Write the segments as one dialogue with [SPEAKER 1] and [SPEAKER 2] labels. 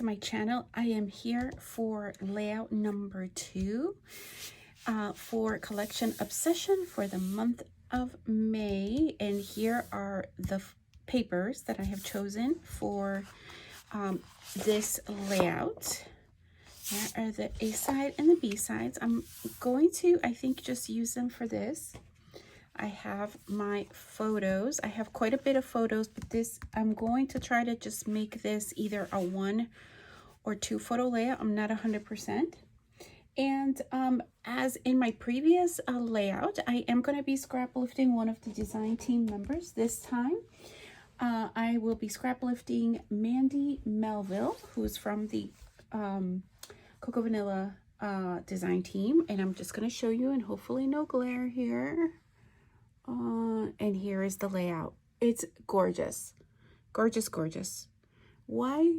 [SPEAKER 1] to my channel. I am here for layout number 2 for collection Obsession for the month of May, and here are the papers that I have chosen for this layout. There are the A side and the B sides. I'm going to, I think, just use them for this. I have my photos. I have quite a bit of photos, but this, I'm going to try to just make this either a 1 or 2 photo layout. I'm not 100%. And as in my previous layout, I am going to be scrap lifting one of the design team members. This time, I will be scrap lifting Mandy Melville, who's from the Cocoa Vanilla design team. And I'm just going to show you, and hopefully no glare here. And here is the layout. It's gorgeous, gorgeous, gorgeous. Why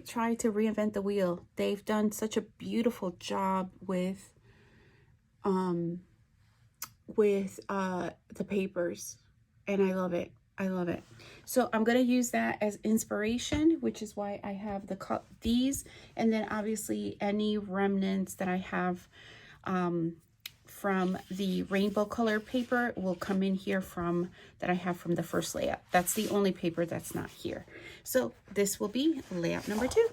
[SPEAKER 1] try to reinvent the wheel? They've done such a beautiful job with the papers, and I love it. I love it. So I'm going to use that as inspiration, which is why I have these, and then obviously any remnants that I have from the rainbow color paper will come in here from that I have from the first layout. That's the only paper that's not here. So this will be layout number 2.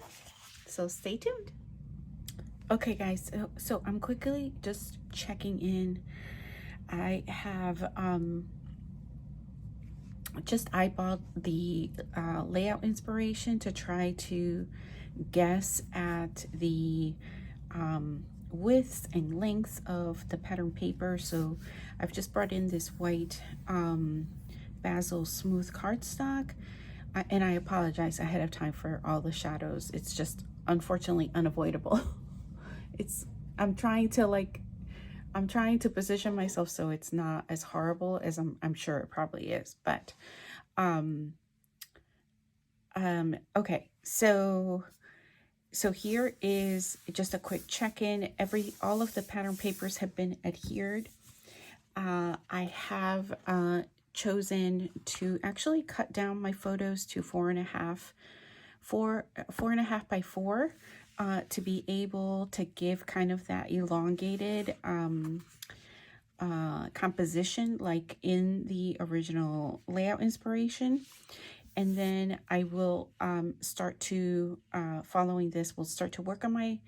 [SPEAKER 1] So stay tuned. Okay guys, so I'm quickly just checking in. I have just eyeballed the layout inspiration to try to guess at the widths and lengths of the pattern paper. So I've just brought in this white basil smooth cardstock, and I apologize ahead of time for all the shadows. It's just unfortunately unavoidable. I'm trying to position myself so it's not as horrible as I'm sure it probably is, but okay, so here is just a quick check-in. All of the pattern papers have been adhered. I have chosen to actually cut down my photos to 4.5 by 4 to be able to give kind of that elongated composition like in the original layout inspiration. And then I will start to, following this, we'll start to work on my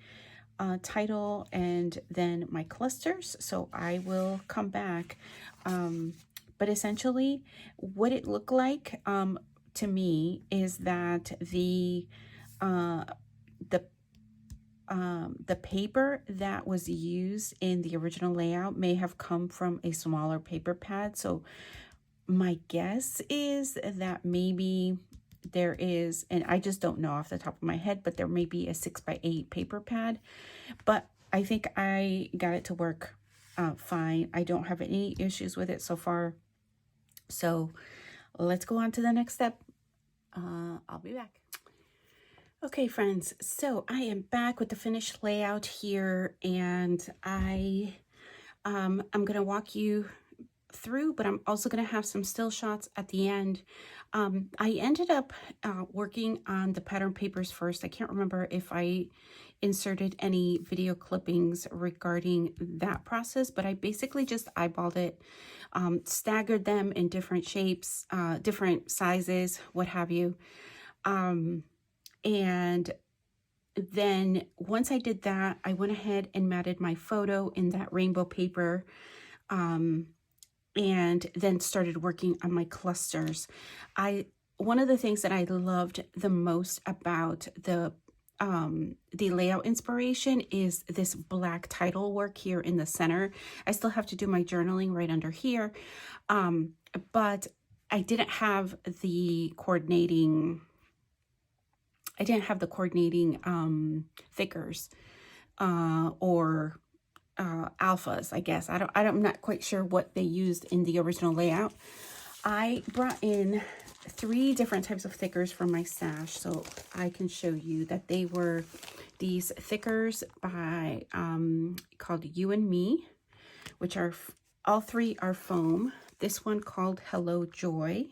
[SPEAKER 1] title and then my clusters. So I will come back. But essentially what it looked like to me is that the paper that was used in the original layout may have come from a smaller paper pad. So my guess is that maybe there is, and I just don't know off the top of my head, but there may be a 6 by 8 paper pad, but I think I got it to work fine. I don't have any issues with it so far. So let's go on to the next step. I'll be back. Okay, friends, so I am back with the finished layout here, and I'm going to walk you through, but I'm also going to have some still shots at the end. I ended up working on the pattern papers first. I can't remember if I inserted any video clippings regarding that process, but I basically just eyeballed it, staggered them in different shapes, different sizes, what have you. And then once I did that, I went ahead and matted my photo in that rainbow paper, and then started working on my clusters. One of the things that I loved the most about the layout inspiration is this black title work here in the center. I still have to do my journaling right under here, but I didn't have the coordinating thickers or alphas, I guess. I'm not quite sure what they used in the original layout. I brought in 3 different types of thickers from my stash, so I can show you that they were these thickers by called You and Me, which are all 3 are foam. This one called Hello Joy,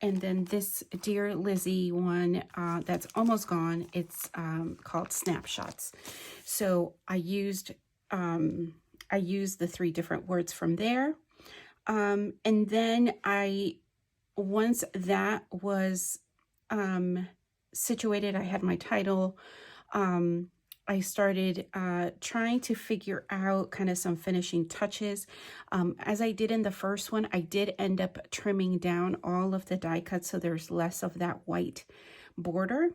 [SPEAKER 1] And then this Dear Lizzie one that's almost gone, it's called Snapshots. So I used the 3 different words from there. And then once that was situated, I had my title. I started trying to figure out kind of some finishing touches. As I did in the first one, I did end up trimming down all of the die cuts so there's less of that white border.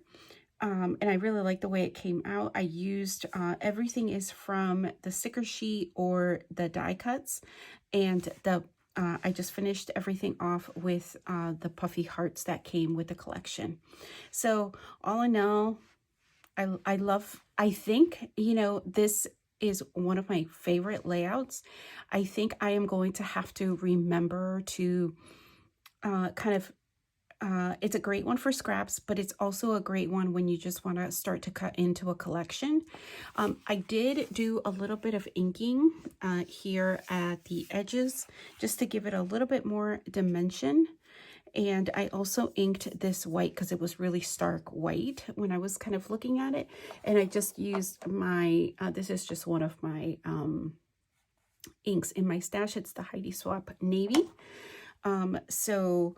[SPEAKER 1] And I really like the way it came out. I used everything is from the sticker sheet or the die cuts, and I just finished everything off with the puffy hearts that came with the collection. So all in all, I think, you know, this is one of my favorite layouts. I think I am going to have to remember to it's a great one for scraps, but it's also a great one when you just want to start to cut into a collection. I did do a little bit of inking here at the edges just to give it a little bit more dimension. And I also inked this white because it was really stark white when I was kind of looking at it. And I just used my, this is just one of my inks in my stash. It's the Heidi Swap Navy. So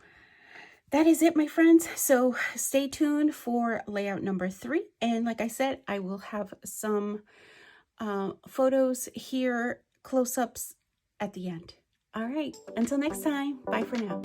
[SPEAKER 1] that is it, my friends. So stay tuned for layout number 3. And like I said, I will have some photos here, close-ups at the end. All right, until next time, bye for now.